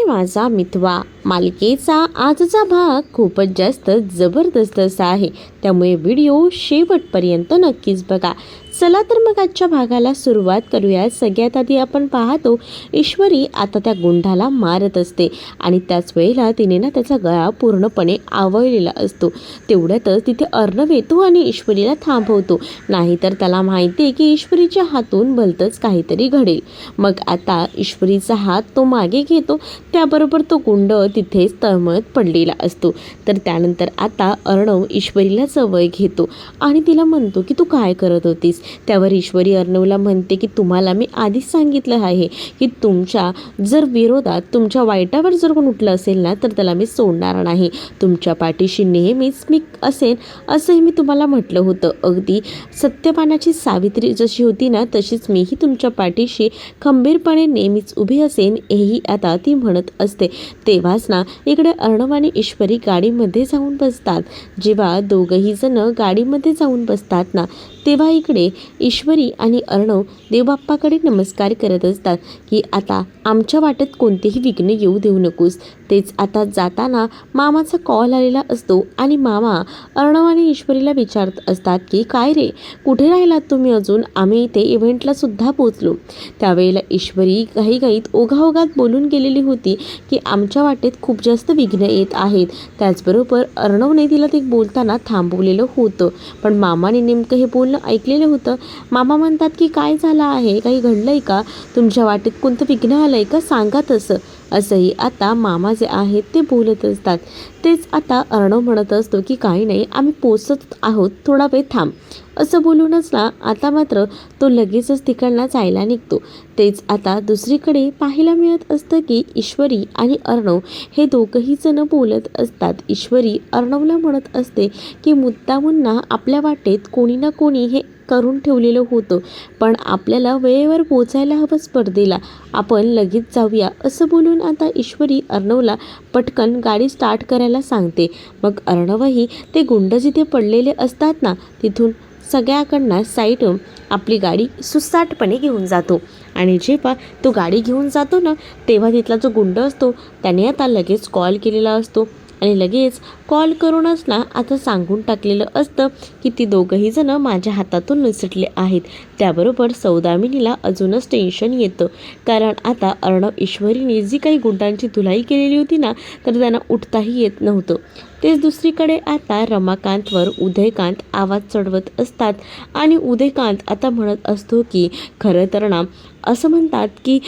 मी माझा मितवा मालिकेचा आजचा भाग खूपच जास्त जबरदस्त असा आहे, त्यामुळे व्हिडिओ शेवटपर्यंत नक्कीच बघा. चला तर मग आजच्या भागाला सुरुवात करूया. सगळ्यात आधी आपण पाहतो ईश्वरी आता त्या गुंडाला मारत असते आणि त्याच वेळेला तिने ना त्याचा गळा पूर्णपणे आवळलेला असतो. तेवढ्यातच तिथे अर्णव येतो आणि ईश्वरीला थांबवतो, नाहीतर त्याला माहिती आहे की ईश्वरीच्या हातून भलतंच काहीतरी घडेल. मग आता ईश्वरीचा हात तो मागे घेतो, त्याबरोबर तो गुंड तिथेच तळमळत पडलेला असतो. तर त्यानंतर आता अर्णव ईश्वरीला जवळ घेतो आणि तिला म्हणतो की तू काय करत होतीस. त्यावर ईश्वरी अर्णवला म्हणते की तुम्हाला मी आधीच सांगितलं आहे की तुमच्या जर विरोधात तुमच्या वाईटावर जर कोण उठलं असेल ना तर त्याला मी सोडणार नाही. तुमच्या पाठीशी नेहमीच मी असेन असंही मी तुम्हाला म्हटलं होतं. अगदी सत्यवानाची सावित्री जशी होती ना तशीच मीही तुमच्या पाठीशी खंबीरपणे नेहमीच उभी असेन, हेही आता ती म्हणत असते. तेव्हाच ना इकडे अर्णव आणि ईश्वरी गाडीमध्ये जाऊन बसतात. जेव्हा दोघंही जण गाडीमध्ये जाऊन बसतात ना तेव्हा इकडे ईश्वरी आणि अर्णव देवबाप्पाकडे नमस्कार करत असतात की आता आमच्या वाटेत कोणतेही विघ्न येऊ देऊ नकोस. तेच आता जाताना मामाचा कॉल आलेला असतो आणि मामा अर्णव आणि ईश्वरीला विचारत असतात की काय रे, कुठे राहिलात तुम्ही अजून, आम्ही इथे इव्हेंटला सुद्धा पोचलो. त्यावेळेला ईश्वरी घाईघाईत ओघाओघात बोलून गेलेली होती की आमच्या वाटेत खूप जास्त विघ्न येत आहेत. त्याचबरोबर अर्णवने तिला ते बोलताना थांबवलेलं होतं, पण मामाने नेमकं हे बोलणं ऐकलेलं होतं. मामा म्हणतात की काय झालं आहे, काही घडलंय का, तुमच्या वाटेत कोणतं विघ्न आलंय का, सांगा तसं. असंही आता मामा जे आहेत ते बोलत असतात. तेच आता अर्णव म्हणत असतो की काही नाही, आम्ही पोचत आहोत, थोडा वेळ थांब. असं बोलूनच ना आता मात्र तो लगेचच तिकडनं जायला निघतो. तेच आता दुसरीकडे पाहायला मिळत असतं की ईश्वरी आणि अर्णव हे दोघंही जण बोलत असतात. ईश्वरी अर्णवला म्हणत असते की मुद्दामून ना आपल्या वाटेत कोणी ना कोणी हे करून ठेवलेलं होतं, पण आपल्याला वेळेवर पोचायला हवं स्पर्धेला, आपण लगेच जाऊया. असं बोलून आता ईश्वरी अर्णवला पटकन गाडी स्टार्ट करायला सांगते. मग अर्णवही ते गुंड जिथे पडलेले असतात ना तिथून सगळ्याकडनं साईड आपली गाडी सुसाटपणे घेऊन जातो. आणि जेव्हा तो गाडी घेऊन जातो ना तेव्हा तिथला जो गुंड असतो त्याने आता लगेच कॉल केलेला असतो आणि लगेच कॉल करूनच ना आता सांगून टाकलेलं असतं की ती दोघंही जण माझ्या हातातून निसटले आहेत. त्याबरोबर सौदामिनीला अजूनच टेन्शन येतं, कारण आता अर्णव ईश्वरीने जी काही गुंडांची धुलाई केलेली होती ना तर त्यांना उठताही येत नव्हतं. तेच दुसरीकडे आता रमाकांतवर उदयकांत आवाज चढवत असतात आणि उदयकांत आता म्हणत असतो की खरं तर ना असं म्हणतात की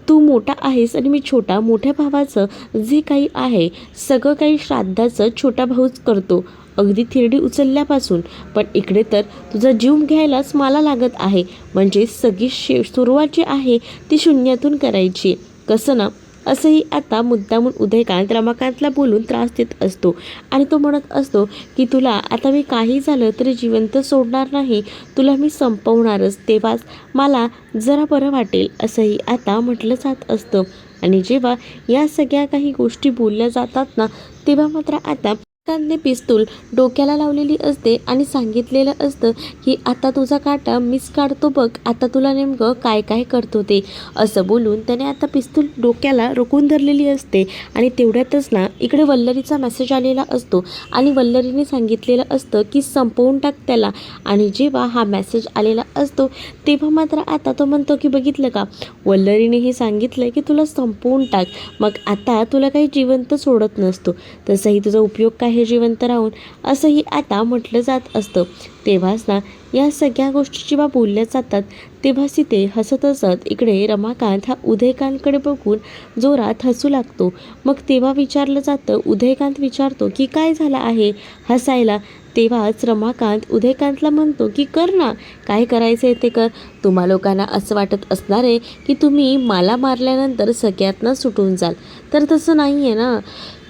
तू मोठा आहेस आणि मी छोटा, मोठ्या भावाचं जे काही आहे सगळं काही श्राद्धाचं छोटा भाऊच करतो, अगदी थिरडी उचलल्यापासून. पण इकडे तर तुझा जीव घ्यायलाच मला लागत आहे, म्हणजे सगळी सुरुवात जी आहे ती शून्यातून करायची, कसं ना. असंही आता मुद्दामून उदयकांत रमाकांतला बोलून त्रास देत असतो आणि तो म्हणत असतो की तुला आता मी काही झालं तरी जिवंत सोडणार नाही, तुला मी संपवणारच, तेव्हाच मला जरा बरं वाटेल. असंही आता म्हटलं जात असतं. आणि जेव्हा या सगळ्या काही गोष्टी बोलल्या जातात ना तेव्हा मात्र आता कांतने पिस्तूल डोक्याला लावलेली असते आणि सांगितलेलं असतं की आता तुझा काटा मीच काढतो बघ, आता तुला नेमकं काय काय करतो ते. असं बोलून त्याने आता पिस्तूल डोक्याला रोखून धरलेली असते. आणि तेवढ्यातच ना इकडे वल्लरीचा मेसेज आलेला असतो आणि वल्लरीने सांगितलेलं असतं की संपवून टाक त्याला. आणि जेव्हा हा मेसेज आलेला असतो तेव्हा मात्र आता तो म्हणतो की बघितलं का, वल्लरीने हे सांगितलं की तुला संपवून टाक, मग आता तुला काही जिवंत सोडत नसतो, तसंही तुझा उपयोग काय हे जिवंत राहून, असंही आता म्हटलं जात असतं. तेव्हाच ना या सगळ्या गोष्टी जेव्हा बोलल्या जातात तेव्हाच तिथे हसत हसत इकडे रमाकांत हा उदयकांतकडे बघून जोरात हसू लागतो. मग तेव्हा विचारलं जातं, उदयकांत विचारतो की काय झालं आहे हसायला. तेव्हाच रमाकांत उदयकांतला म्हणतो की कर ना, काय करायचं आहे ते कर. तुम्हा लोकांना असं वाटत असणार आहे की तुम्ही मला मारल्यानंतर सगळ्यातनं सुटून जाल, तर तसं नाही आहे ना.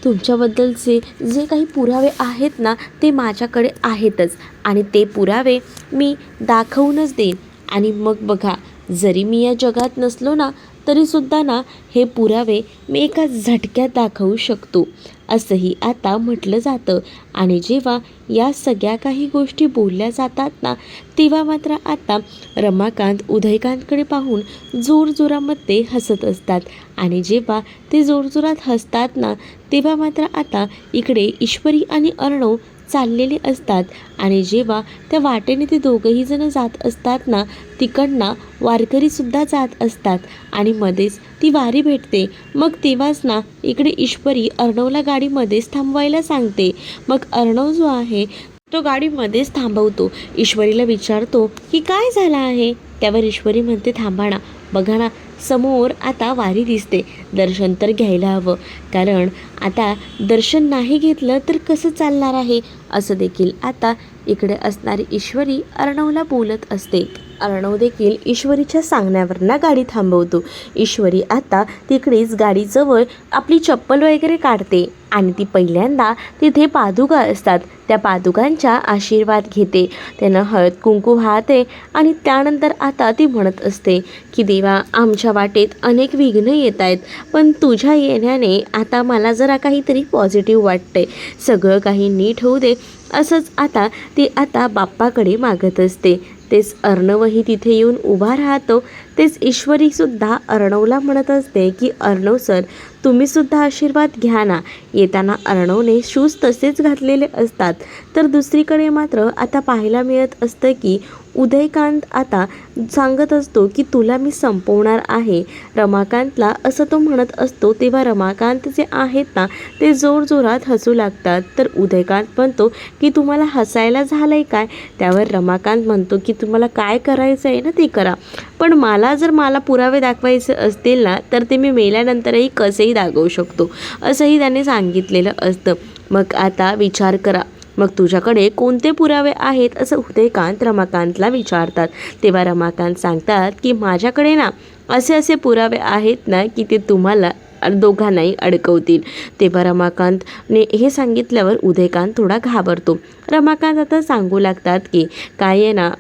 तुमच्याबद्दलचे जे काही पुरावे आहेत ना ते माझ्याकडे आहेतच आणि ते पुरावे मी दाखवूनच देईन. आणि मग बघा, जरी मी या जगात नसलो ना तरीसुद्धा ना हे पुरावे मी एका झटक्यात दाखवू शकतो असंही आता म्हटलं जातं. आणि जेव्हा या सगळ्या काही गोष्टी बोलल्या जातात ना, तेव्हा मात्र आता रमाकांत उदयकांतकडे पाहून जोरजोरामध्ये हसत असतात. आणि जेव्हा ते जोरजोरात हसतात ना, तेव्हा मात्र आता इकडे ईश्वरी आणि अर्णव चाललेले असतात. आणि जेव्हा त्या वाटेने ते दोघंही जण जात असतात ना, तिकडनं वारकरीसुद्धा जात असतात आणि मध्येच ती वारी भेटते. मग तेव्हाच ना इकडे ईश्वरी अर्णवला गाडीमध्येच थांबवायला सांगते. मग अर्णव जो आहे तो गाडीमध्येच थांबवतो. ईश्वरीला विचारतो की काय झालं आहे. त्यावर ईश्वरी म्हणते, थांबा ना, बघा ना, समोर आता वारी दिसते, दर्शन तर घ्यायला हवं, कारण आता दर्शन नाही घेतलं तर कसं चालणार आहे. असं देखील आता इकडे असणारी ईश्वरी अर्णवला बोलत असते. अर्णव देखील ईश्वरीच्या सांगण्यावरनं गाडी थांबवतो. ईश्वरी आता तिकडेच गाडीजवळ आपली चप्पल वगैरे काढते आणि ती पहिल्यांदा तिथे पादुका असतात त्या पादुकांच्या आशीर्वाद घेते. त्यानं हळद कुंकू वाहते आणि त्यानंतर आता ती म्हणत असते की देवा, आमच्या वाटेत अनेक विघ्न येत आहेत, पण तुझ्या येण्याने आता मला जरा काहीतरी पॉझिटिव्ह वाटते, सगळं काही नीट होऊ दे. असंच आता ती आता बाप्पाकडे मागत असते. तेच अर्णवही तिथे येऊन उभा राहतो. तेच ईश्वरीसुद्धा अर्णवला म्हणत असते की अर्णव सर, तुम्हीसुद्धा आशीर्वाद घ्या ना. येताना अर्णवने शूज तसेच घातलेले असतात. तर दुसरीकडे मात्र आता पाहायला मिळत असतं की उदयकांत आता सांगत असतो की तुला मी संपवणार आहे रमाकांतला, असं तो म्हणत असतो. तेव्हा रमाकांत जे आहेत ना ते जोरजोरात हसू लागतात. तर उदयकांत म्हणतो की तुम्हाला हसायला झालं आहे काय. त्यावर रमाकांत म्हणतो की तुम्हाला काय करायचं आहे ना ते करा, पण मला पुरावे दाखवायचे असतील ना तर ते मी मेल्यानंतरही कसेही दाखवू शकतो, असंही त्याने सांगितलेलं असतं. मग आता विचार करा, मग तुझ्याकडे कोणते पुरावे आहेत, असं उदयकांत रमाकांतला विचारतात. तेव्हा रमाकांत सांगतात की माझ्याकडे ना असे पुरावे आहेत ना की ते तुम्हाला दोघांनाही अडकवतील. तेव्हा रमाकांतने हे सांगितल्यावर उदयकांत थोडा घाबरतो. रमाकांत आता सांगू लागतात की काय आहे ना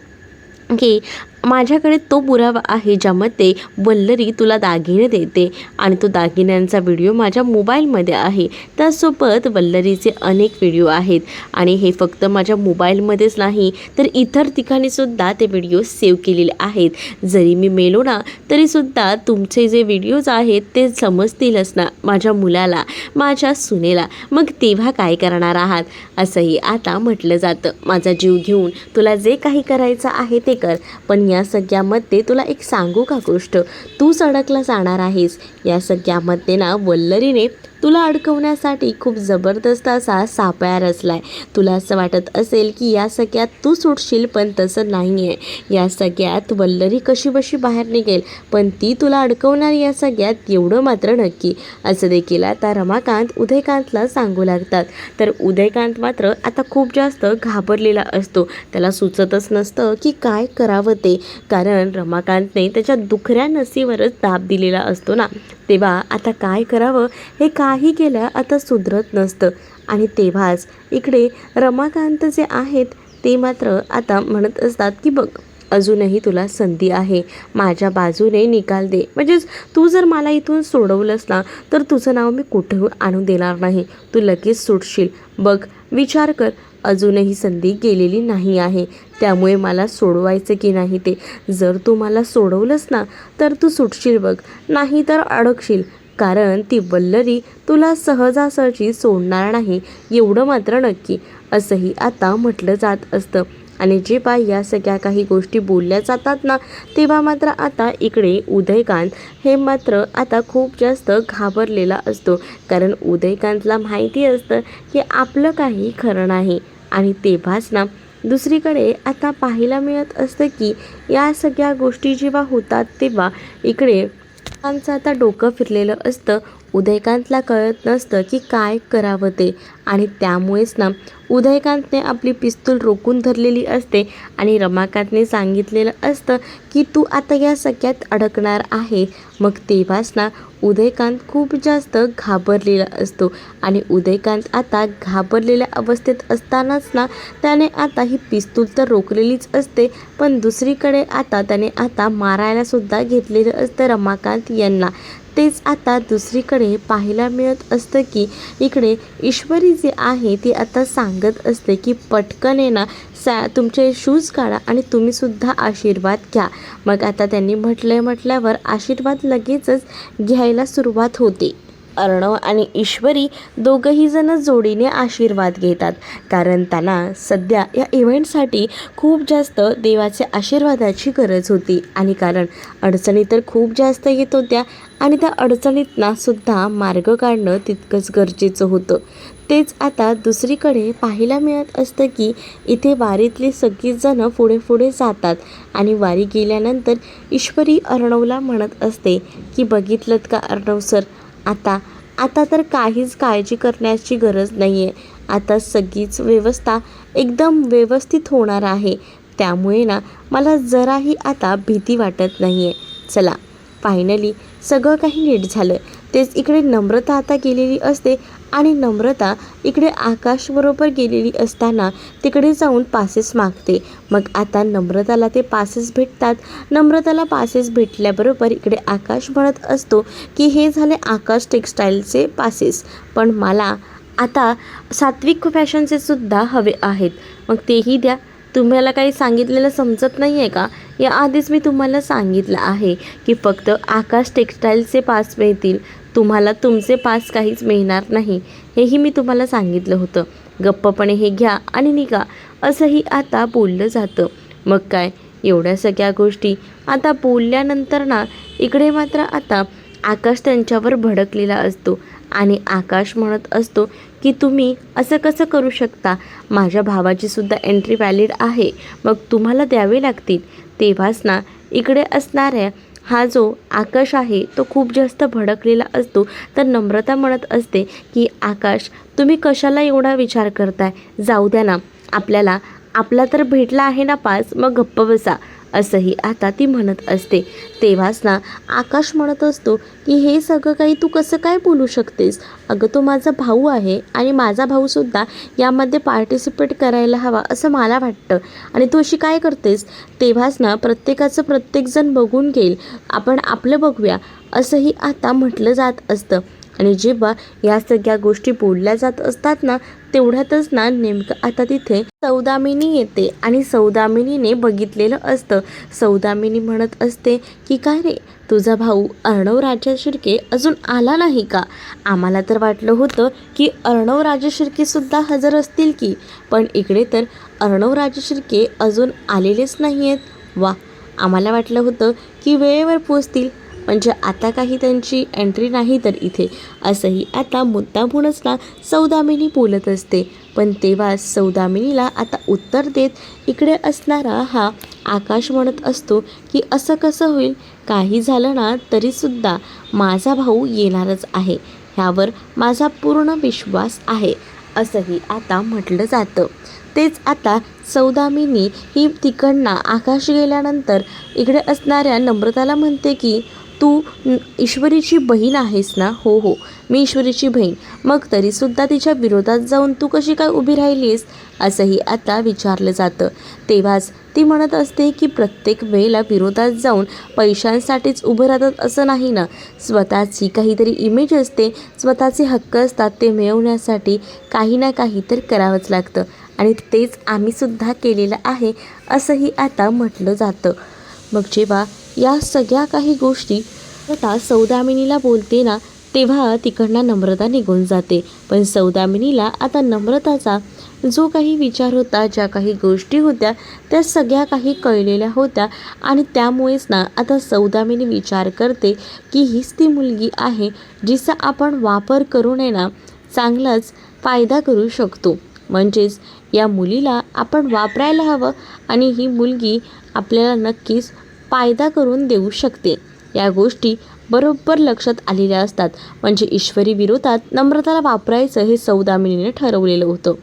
की माझ्याकडे तो पुरावा आहे ज्यामध्ये वल्लरी तुला दागिने देते आणि तो दागिन्यांचा व्हिडिओ माझ्या मोबाईलमध्ये आहे. त्यासोबत वल्लरीचे अनेक व्हिडिओ आहेत आणि हे फक्त माझ्या मोबाईलमध्येच नाही तर इतर ठिकाणीसुद्धा ते व्हिडिओ सेव्ह केलेले आहेत. जरी मी मेलो ना तरीसुद्धा तुमचे जे व्हिडिओज आहेत ते समजतीलच ना माझ्या मुलाला, माझ्या सुनेला. मग तेव्हा काय करणार आहात, असंही आता म्हटलं जातं. माझा जीव घेऊन तुला जे काही करायचं आहे ते कर, पण या सगळ्यामध्ये तुला एक सांगू का गोष्ट, तूच अडकला जाणार आहेस. या सगळ्यामध्ये ना वल्लरीने तुला अडकवण्यासाठी खूप जबरदस्त असा सापळा रचलाय. तुला असं वाटत असेल की या सगळ्यात तू सुटशील, पण तसं नाही आहे. या सगळ्यात वल्लरी कशी बशी बाहेर निघेल, पण ती तुला अडकवणार या सगळ्यात, एवढं मात्र नक्की. असं देखील आता रमाकांत उदयकांतला सांगू लागतात. तर उदयकांत मात्र आता खूप जास्त घाबरलेला असतो. त्याला सुचतच नसतं की काय करावं ते, कारण रमाकांतने त्याच्या दुखऱ्या नसीवरच दाब दिलेला असतो ना. तेव्हा आता काय करावं हे काही केलं आता सुधरत नसतं. आणि तेव्हाच इकडे रमाकांत जे आहेत ते मात्र आता म्हणत असतात की बघ, अजूनही तुला संधी आहे, माझ्या बाजूने निकाल दे. म्हणजेच तू जर मला इथून सोडवलंस ना तर तुझं नाव मी कुठेही आणून देणार नाही, तू लगेच सुटशील. बघ, विचार कर, अजूनही संधी गेलेली नाही आहे, त्यामुळे मला सोडवायचं की नाही ते. जर तू मला सोडवलंस ना तर तू सुटशील बघ, नाही तर अडकशील, कारण ती वल्लरी तुला सहजासहजी सोडणार नाही, एवढं मात्र नक्की. असंही आता म्हटलं जात असतं. आणि जेव्हा या सगळ्या काही गोष्टी बोलल्या जातात ना तेव्हा मात्र आता इकडे उदयकांत हे मात्र आता खूप जास्त घाबरलेला असतो, कारण उदयकांतला माहिती असतं की आपलं काही खरं नाही. आणि तेव्हाच ना दुसरीकडे आता पाहायला मिळत असतं की या सगळ्या गोष्टी जेव्हा होतात तेव्हा इकडे कांतचं आता डोकं फिरलेलं असतं. उदयकांतला कळत नसतं की काय करावं ते, आणि त्यामुळेच ना उदयकांतने आपली पिस्तूल रोखून धरलेली असते आणि रमाकांतने सांगितलेलं असतं की तू आता या सगळ्यात अडकणार आहे. मग तेव्हाच ना उदयकांत खूप जास्त घाबरलेला असतो आणि उदयकांत आता घाबरलेल्या अवस्थेत असतानाच ना त्याने आता ही पिस्तूल तर रोखलेलीच असते, पण दुसरीकडे आता त्याने आता मारायला सुद्धा घेतलेलं असतं रमाकांत यांना. तेच आता दुसरीकडे पाहायला मिळत असतं की इकडे ईश्वरी जी आहे ती आता सांगत असते की पटकन आहे ना तुमचे शूज काढा आणि तुम्हीसुद्धा आशीर्वाद घ्या. मग आता त्यांनी म्हटल्यावर आशीर्वाद लगेचच घ्यायला सुरुवात होते. अर्णव आणि ईश्वरी दोघंही जण जोडीने आशीर्वाद घेतात, कारण त्यांना सध्या या इव्हेंटसाठी खूप जास्त देवाच्या आशीर्वादाची गरज होती. आणि कारण अडचणी तर खूप जास्त येत होत्या आणि त्या अडचणींना सुद्धा मार्ग काढणं तितकंच गरजेचं होतं. तेच आता दुसरीकडे पाहायला मिळत असतं की इथे वारीतली सगळीच जणं पुढे पुढे जातात आणि वारी गेल्यानंतर ईश्वरी अर्णवला म्हणत असते की बघितलंत का अर्णव सर, आता तर काहीच काळजी करण्याची गरज नाही आहे. आता सगळीच व्यवस्था एकदम व्यवस्थित होणार आहे, त्यामुळे ना मला जराही आता भीती वाटत नाही आहे. चला, फायनली सगळं काही नीट झालं. तेच इकडे नम्रता आता गेलेली असते आणि नम्रता इकडे आकाशबरोबर गेलेली असताना तिकडे जाऊन पासेस मागते. मग आता नम्रताला ते पासेस भेटतात. नम्रताला पासेस भेटल्याबरोबर इकडे आकाश म्हणत असतो की हे झाले आकाश टेक्स्टाईलचे पासेस, पण मला आता सात्विक फॅशनचे सुद्धा हवे आहेत, मग तेही द्या. तुम्हाला काही सांगितलेलं समजत नाही आहे का? याआधीच मी तुम्हाला सांगितलं आहे की फक्त आकाश टेक्स्टाईलचे पास मिळतील, तुम्हाला तुमचे पास काहीच मिळणार नाही, हेही मी तुम्हाला सांगितलं होतं. गप्पपणे हे घ्या आणि निघा, असंही आता बोललं जातं. मग काय, एवढ्या सगळ्या गोष्टी आता बोलल्यानंतर ना इकडे मात्र आता आकाश त्यांच्यावर भडकलेला असतो आणि आकाश म्हणत असतो की तुम्ही असं कसं करू शकता? माझ्या भावाची सुद्धा एंट्री व्हॅलिड आहे, मग तुम्हाला द्यावे लागतील. तेव्हाच ना इकडे असणाऱ्या हा जो आकाश आहे तो खूप जास्त भडकलेला असतो. तर नम्रता म्हणत असते की आकाश, तुम्ही कशाला एवढा विचार करताय? जाऊ द्या ना, आपला तर भेटला आहे ना पास, मग गप्प बसा, असंही आता ती म्हणत असते. तेव्हाच ना आकाश म्हणत असतो की हे सगळं काही तू कसं काय बोलू शकतेस? अगं तो माझा भाऊ आहे आणि माझा भाऊसुद्धा यामध्ये पार्टिसिपेट करायला हवा असं मला वाटतं, आणि तू अशी काय करतेस? तेव्हाच ना प्रत्येकजण बघून घेईल, आपण आपलं बघूया, असंही आता म्हटलं जात असतं. आणि जेव्हा या सगळ्या गोष्टी बोलल्या जात असतात ना तेवढ्यातच ना नेमकं आता तिथे सौदामिनी येते आणि सौदामिनीने बघितलेलं असतं. सौदामिनी म्हणत असते की काय रे, तुझा भाऊ अर्णव राजा शिर्के अजून आला नाही का? आम्हाला तर वाटलं होतं की अर्णव राजा शिर्केसुद्धा हजर असतील की, पण इकडे तर अर्णव राजा शिर्के अजून आलेलेच नाही आहेत. वा, आम्हाला वाटलं होतं की वेळेवर पोचतील, म्हणजे आता काही त्यांची एंट्री नाही तर इथे, असंही आता मुद्दामूनच ना सौदामिनी बोलत असते. पण तेव्हा सौदामिनीला आता उत्तर देत इकडे असणारा हा आकाश म्हणत असतो की असं कसं होईल? काही झालं ना तरीसुद्धा माझा भाऊ येणारच आहे, ह्यावर माझा पूर्ण विश्वास आहे, असंही आता म्हटलं जातं. तेच आता सौदामिनी ही तिकडनं आकाश गेल्यानंतर इकडे असणाऱ्या नम्रताला म्हणते की तू ईश्वरीची बहीण आहेस ना? हो हो, मी ईश्वरीची बहीण. मग तरीसुद्धा तिच्या विरोधात जाऊन तू कशी काय उभी राहिलीस, असंही आता विचारलं जातं. तेव्हाच ती म्हणत असते की प्रत्येक वेळेला विरोधात जाऊन पैशांसाठीच उभं राहतात असं नाही ना, स्वतःची काहीतरी इमेज असते, स्वतःचे हक्क असतात, ते मिळवण्यासाठी काही ना काही तर करावंच लागतं, आणि तेच आम्हीसुद्धा केलेलं आहे, असंही आता म्हटलं जातं. मग जेव्हा या सगळ्या काही गोष्टी आता सौदामिनीला बोलते ना तेव्हा तिकडनं नम्रता निघून जाते. पण सौदामिनीला आता नम्रताचा जो काही विचार होता, ज्या काही गोष्टी होत्या, त्या सगळ्या काही कळलेल्या होत्या, आणि त्यामुळेच ना आता सौदामिनी विचार करते की हीच ती मुलगी आहे जिचा आपण वापर करू नये ना चांगलाच फायदा करू शकतो. म्हणजेच या मुलीला आपण वापरायला हवं आणि ही मुलगी आपल्याला नक्कीच फायदा करून देऊ शकते. या गोष्टी बरोबर लक्षात आलेल्या असतात. म्हणजे ईश्वरी विरोधात नम्रताला वापरायचं हे सौदामिनीने ठरवलेलं होतं.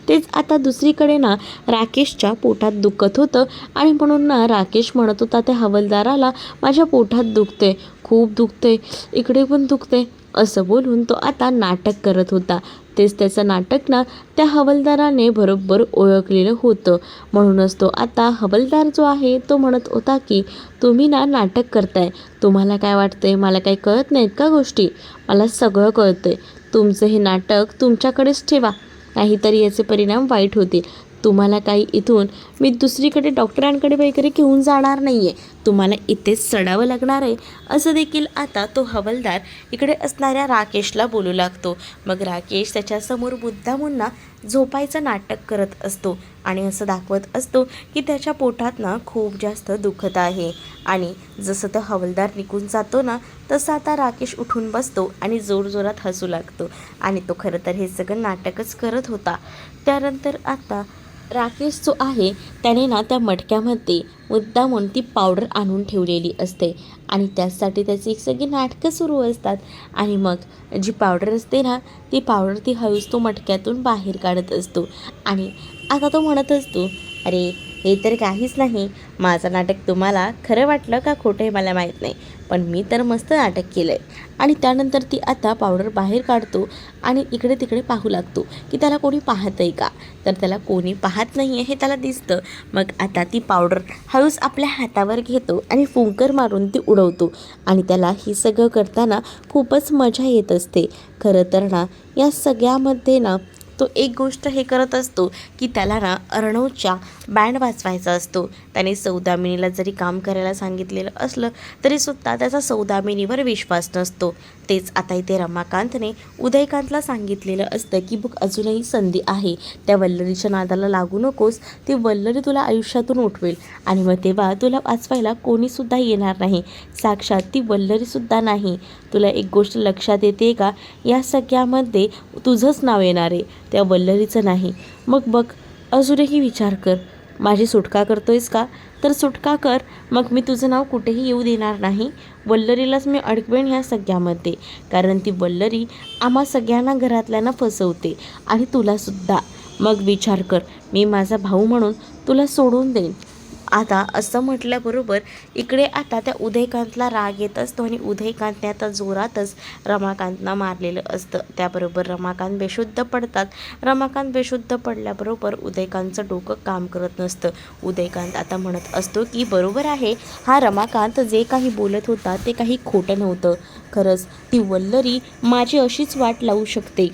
तेच आता दुसरीकडे ना राकेशच्या पोटात दुखत होतं आणि म्हणून ना राकेश म्हणत होता त्या हवालदाराला, माझ्या पोटात दुखते, खूप दुखते, इकडे पण दुखते, असं बोलून तो आता नाटक करत होता. तेच त्याचं नाटक ना त्या हवालदाराने बरोबर ओळखलेलं होतं. म्हणूनच तो आता हवालदार जो आहे तो म्हणत होता की तुम्ही ना नाटक करताय, तुम्हाला काय वाटतंय मला काही कळत नाहीत का गोष्टी? मला सगळं कळतंय. तुमचं हे नाटक तुमच्याकडेच ठेवा, नाहीतरी याचे परिणाम वाईट होतील. तुम्हाला काही इथून मी दुसरीकडे डॉक्टरांकडे वगैरे घेऊन जाणार नाही आहे, तुम्हाला इथेच सडावं लागणार आहे, असं देखील आता तो हवालदार इकडे असणाऱ्या राकेशला बोलू लागतो. मग राकेश त्याच्यासमोर मुद्दामून झोपायचं नाटक करत असतो आणि असं दाखवत असतो की त्याच्या पोटात ना खूप जास्त दुखत आहे. आणि जसं तो हवालदार निघून जातो ना तसं आता राकेश उठून बसतो आणि जोरजोरात हसू लागतो. आणि तो खरं तर हे सगळं नाटकच करत होता. त्यानंतर आता राकेश जो आहे त्याने ना त्या मटक्यामध्ये मुद्दामून ती पावडर आणून ठेवलेली असते आणि त्यासाठी त्याची एक सगळी नाटकं सुरू असतात. आणि मग जी पावडर असते ना ती पावडर ती हळूच तो मटक्यातून बाहेर काढत असतो. आणि आता तो म्हणत असतो, अरे हे तर काहीच नाही, माझं नाटक तुम्हाला खरं वाटलं का खोटं हे मला माहीत नाही, पण मी तर मस्त नाटक केलं आहे. आणि त्यानंतर ती आता पावडर बाहेर काढतो आणि इकडे तिकडे पाहू लागतो की त्याला कोणी पाहतं आहे का. तर त्याला कोणी पाहत नाही आहे हे त्याला दिसतं. मग आता ती पावडर हळूच आपल्या हातावर घेतो आणि फुंकर मारून ती उडवतो. आणि त्याला हे सगळं करताना खूपच मजा येत असते. खरं तर ना या सगळ्यामध्ये ना तो एक गोष्ट हे करत असतो की त्याला ना अर्णवच्या बँड वाजवायचा असतो. त्याने सौदामिनीला जरी काम करायला सांगितलेलं असलं तरीसुद्धा त्याचा सौदामिनीवर विश्वास नसतो. तेच आता इथे रमाकांतने उदयकांतला सांगितलेलं असतं की बघ अजूनही संधी आहे, त्या वल्लरीच्या नादाला लागू नकोस, ती वल्लरी तुला आयुष्यातून उठवेल आणि मग तेव्हा तुला वाचवायला कोणीसुद्धा येणार नाही, साक्षात ती वल्लरीसुद्धा नाही. तुला एक गोष्ट लक्षात येते का, या सगळ्यामध्ये तुझंच नाव येणार आहे, त्या वल्लरीचं नाही. मग बघ अजूनही विचार कर, माझी सुटका करतोयस का, तर सुटका कर, मग मी तुझं नाव कुठेही येऊ देणार नाही. वल्लरीलाच मी अडकवेन ह्या सगळ्यामध्ये, कारण ती वल्लरी आम्हा सगळ्यांना घरातल्यांना फसवते आणि तुलासुद्धा. मग विचार कर, मी माझा भाऊ म्हणून तुला सोडून देईन. आता असं म्हटल्याबरोबर इकडे आता त्या उदयकांतला राग येत असतो आणि उदयकांतने आता जोरातच रमाकांतला मारलेलं असतं. त्याबरोबर रमाकांत बेशुद्ध पडतात. रमाकांत बेशुद्ध पडल्याबरोबर उदयकांतचं डोकं काम करत नसतं. उदयकांत आता म्हणत असतो की बरोबर आहे, हा रमाकांत जे काही बोलत होता ते काही खोटं नव्हतं. खरंच ती वल्लरी माझी अशीच वाट लावू शकते,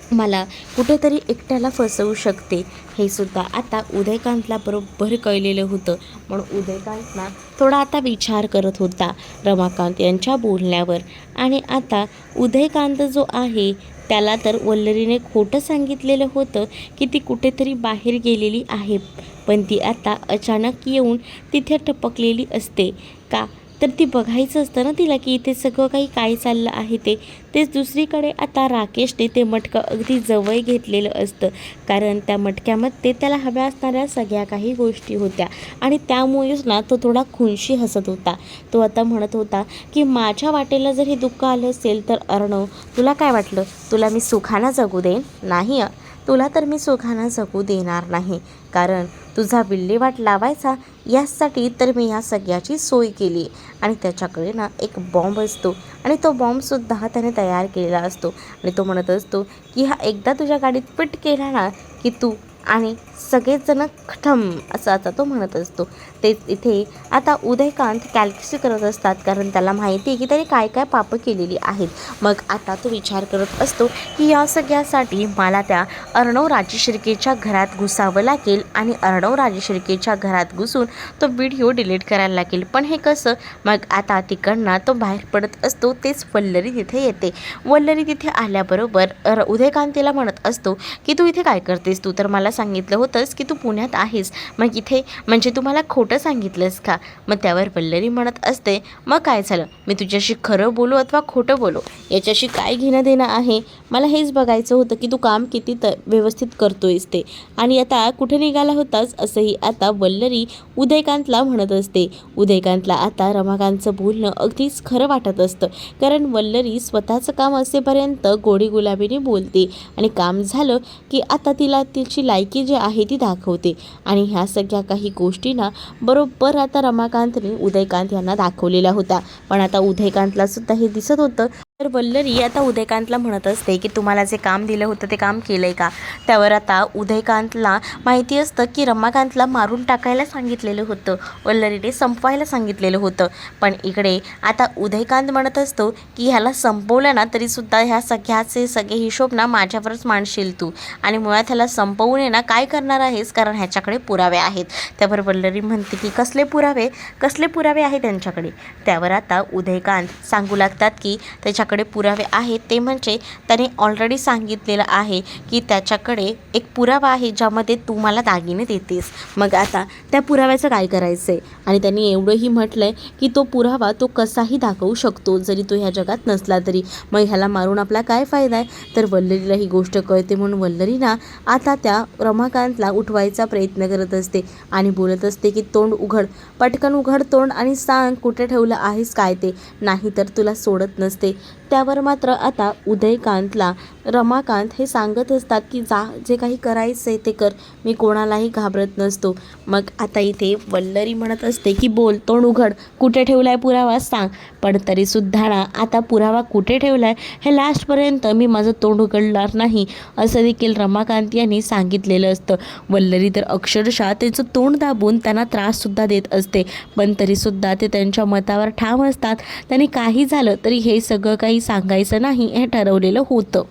मला कुठेतरी एकट्याला फसवू शकते, हे सुद्धा आता उदयकांतला बरोबर कळलेलं होतं. म्हणून उदयकांतला थोडा आता विचार करत होता रमाकांत यांच्या बोलण्यावर. आणि आता उदयकांत जो आहे त्याला तर वल्लरीने खोटं सांगितलेलं होतं की ती कुठेतरी बाहेर गेलेली आहे, पण ती आता अचानक येऊन तिथे टपकलेली असते का, तर ती बघायचं असतं ना तिला की इथे सगळं काही काय चाललं आहे ते. तेच दुसरीकडे आता राकेशने ते मटकं अगदी जवळ घेतलेलं असतं, कारण त्या मटक्यामध्ये त्याला हव्या असणाऱ्या सगळ्या काही गोष्टी होत्या आणि त्यामुळेच ना तो थोडा खुनशी हसत होता. तो आता म्हणत होता की माझ्या वाटेला जर हे दुःख आलं असेल तर अर्णव, तुला काय वाटलं, तुला मी सुखानं जगू देईन? नाही, तुला तर मी सुखानं जगू देणार नाही, कारण तुझा विल्हेवाट लावायचा यासाठी तर मी ह्या सगळ्याची सोय केली. आणि त्याच्याकडे ना एक बॉम्ब असतो आणि तो बॉम्बसुद्धा त्याने तयार केलेला असतो. आणि तो म्हणत असतो की हा एकदा तुझ्या गाडीत फिट केला ना की तू आणि सगळेजण खठम, असं आता तो म्हणत असतो. तेच इथे आता उदयकांत कॅल्क्युलेट करत असतात, कारण त्याला माहिती आहे की त्याने काय काय पापं केलेली आहेत. मग आता तो विचार करत असतो की या सगळ्यासाठी मला त्या अर्णव राजेशिर्केच्या घरात घुसावं लागेल आणि अर्णव राजेशिर्केच्या घरात घुसून तो व्हिडिओ डिलीट करायला लागेल. पण हे कसं? मग आता तिकडनं तो बाहेर पडत असतो. तेच वल्लरी तिथे येते. वल्लरी तिथे आल्याबरोबर उदयकांत तिला म्हणत असतो की तू इथे काय करतेस, तू तर मला सांगितलं होतंस की तू पुण्यात आहेस, मग इथे म्हणजे तू मला खोटं सांगितलंस का? मग त्यावर वल्लरी म्हणत असते, मग काय झालं, मी तुझ्याशी खरं बोलू अथवा खोटं बोलू याच्याशी काय घेणं देणं आहे? मला हेच बघायचं होतं की तू काम किती व्यवस्थित करतोयस ते, आणि आता कुठे निघाला होतास असंही आता वल्लरी उदयकांतला म्हणत असते. उदयकांतला आता रमाकांतचं बोलणं अगदीच खरं वाटत असतं, कारण वल्लरी स्वतःचं काम असेपर्यंत गोडी गुलाबीने बोलते आणि काम झालं की आता तिला तिची लायकी जी आहे ती दाखवते. आणि ह्या सगळ्या काही गोष्टींना बरोबर आता रमाकांतने उदयकांत यांना दाखवलेल्या होत्या, पण आता उदयकांतला सुद्धा हे दिसत होतं. तर वल्लरी आता उदयकांतला म्हणत असते की तुम्हाला जे काम दिलं होतं ते काम केलं आहे का? त्यावर आता उदयकांतला माहिती असतं की रमाकांतला मारून टाकायला सांगितलेलं होतं, वल्लरीने संपवायला सांगितलेलं होतं. पण इकडे आता उदयकांत म्हणत असतो की ह्याला संपवलं ना तरीसुद्धा ह्या सगळ्याचे सगळे हिशोब ना माझ्यावरच मांडशील तू, आणि मुळात ह्याला संपवून ना काय करणार आहेस, कारण ह्याच्याकडे पुरावे आहेत. त्यावर वल्लरी म्हणते की कसले पुरावे आहेत त्यांच्याकडे? त्यावर आता उदयकांत सांगू लागतात की त्याच्याकडे पुरावे आहेत ते म्हणजे त्याने ऑलरेडी सांगितलेलं आहे की त्याच्याकडे एक पुरावा आहे ज्यामध्ये तू मला दागिने देतेस. मग आता त्या पुराव्याचं काय करायचं आहे? आणि त्यांनी एवढंही म्हटलं आहे की तो पुरावा तो कसाही दाखवू शकतो जरी तो ह्या जगात नसला तरी. मग ह्याला मारून आपला काय फायदा आहे? तर वल्लरीला ही गोष्ट कळते, म्हणून वल्लरी ना आता त्या रमाकांतला उठवायचा प्रयत्न करत असते आणि बोलत असते की तोंड उघड, पटकन उघड तोंड आणि सांग कुठे ठेवलं आहेस काय ते, नाही तर तुला सोडत नसते. त्यावर मात्र आता उदयकांतला रमाकांत हे सांगत असतात की जे काही करायचं आहे ते कर, मी कोणालाही घाबरत नसतो. मग आता इथे वल्लरी म्हणत असते की बोल, तोंड उघड, कुठे ठेवला आहे पुरावा सांग. पण तरीसुद्धा ना आता पुरावा कुठे ठेवला आहे हे लास्टपर्यंत मी माझं तोंड उघडणार नाही असं देखील रमाकांत यांनी सांगितलेलं असतं. वल्लरी तर अक्षरशः त्याचं तोंड दाबून त्यांना त्राससुद्धा देत असते, पण तरीसुद्धा ते त्यांच्या मतावर ठाम असतात. त्यांनी काही झालं तरी हे सगळं काही सांगायचं नाही हे ठरवलेलं होतं.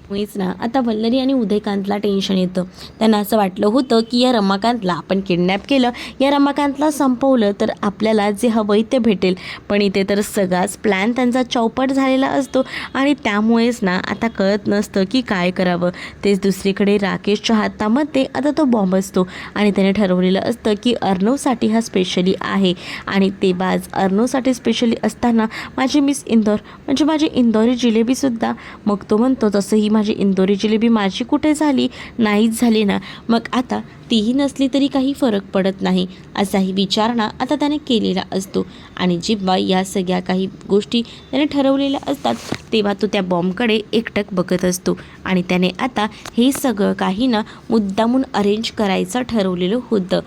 मुळीच ना आता वल्लरी आणि उदयकांतला टेन्शन येतं. त्यांना असं वाटलं होतं की या रमाकांतला आपण किडनॅप केलं, या रमाकांतला संपवलं तर आपल्याला जे हवंय ते भेटेल. पण इथे तर सगळाच प्लॅन त्यांचा चौपट झालेला असतो आणि त्यामुळेच ना आता कळत नसतं की काय करावं. तेच दुसरीकडे राकेशच्या हातामध्ये आता तो बॉम्ब असतो आणि त्याने ठरवलेलं असतं की अर्णवसाठी हा स्पेशली आहे, आणि ते बाज अर्णवसाठी स्पेशली असताना माझी मिस इंदोर म्हणजे माझी इंदोरी जिलेबीसुद्धा. मग तो म्हणतो तसंही माझी इंदोरी जिलेबी माझी कुठे झाली, नाहीच झाली ना, मग आता तीही नसली तरी काही फरक पडत नाही असाही विचार ना आता त्याने केलेला असतो. आणि जेव्हा या सगळ्या काही गोष्टी त्याने ठरवलेल्या असतात तेव्हा तो त्या बॉम्बकडे एकटक बघत असतो आणि त्याने आता हे सगळं काही ना मुद्दामून अरेंज करायचं ठरवलेलं होतं.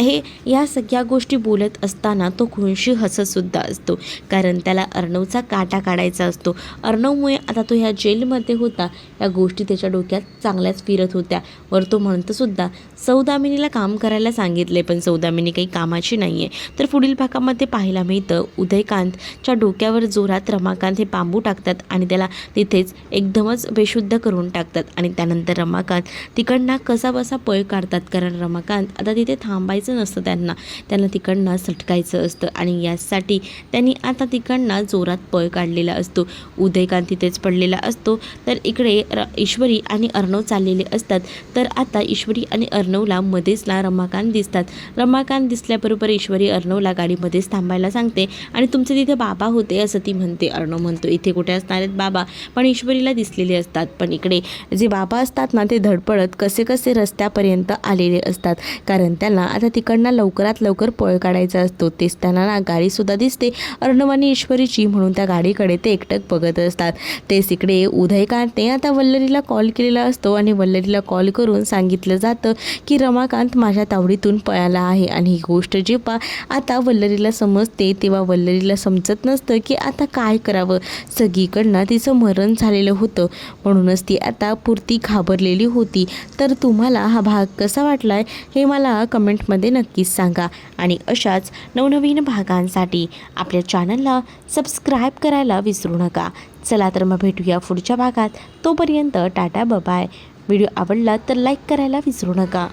हे या सगळ्या गोष्टी बोलत असताना तो खुनशी हसतसुद्धा असतो, कारण त्याला अर्णवचा काटा काढायचा असतो. अर्णवमुळे आता तो ह्या जेलमध्ये होता, या गोष्टी त्याच्या डोक्यात चांगल्याच फिरत होत्या. वर तो म्हणतोसुद्धा सौदामिनीला काम करायला सांगितले, पण सौदामिनी काही कामाची नाही आहे. तर पुढील भागामध्ये पाहायला मिळतं उदयकांतच्या डोक्यावर जोरात रमाकांत हे बांबू टाकतात आणि त्याला तिथेच एकदमच बेशुद्ध करून टाकतात. आणि त्यानंतर रमाकांत तिकडनं कसाबसा पळ काढतात, कारण रमाकांत आता तिथे थांबायचं नसतं, त्यांना तिकडनं सटकायचं असतं आणि यासाठी त्यांनी आता तिकडनं जोरात पळ काढलेला असतो. उदयकांत तिथेच पडलेला असतो. तर इकडे ईश्वरी आणि अर्णव चाललेले असतात. तर आता ईश्वरी आणि अर्णवला मध्येच ना रमाकांत दिसतात. रमाकांत दिसल्याबरोबर ईश्वरी अर्णवला गाडीमध्येच थांबायला सांगते आणि तुमचे तिथे बाबा होते असं ती म्हणते. अर्णव म्हणतो इथे कुठे असणार आहेत बाबा, पण ईश्वरीला दिसलेले असतात. पण इकडे जे बाबा असतात ना ते धडपडत कसे रस्त्यापर्यंत आलेले असतात, कारण त्यांना आता तिकडनं लवकरात लवकर पळ काढायचा असतो. तेच त्यांना ना गाडीसुद्धा दिसते अर्णव आणि ईश्वरीची, म्हणून त्या गाडीकडे ते एकटक बघत असतात. तेच इकडे उदयकांतने आता वल्लरीला कॉल केलेला असतो आणि वल्लरीला कॉल करून सांगितलं जातं की रमाकांत माझ्या तावडीतून पळाला आहे. आणि ही गोष्ट जेव्हा आता वल्लरीला समजते तेव्हा वल्लरीला समजत नसतं की आता काय करावं. सगळीकडनं तिचं मरण झालेलं होतं, म्हणूनच ती आता पुरती घाबरलेली होती. तर तुम्हाला हा भाग कसा वाटला आहे हे मला कमेंटमध्ये नक्कीच सांगा आणि अशाच नवनवीन भागांसाठी आपल्या चॅनलला सबस्क्राईब करायला विसरू नका. चला तर मग भेटूया पुढच्या भागात. तोपर्यंत टाटा बाय. व्हिडिओ आवडला तर लाईक करायला विसरू नका.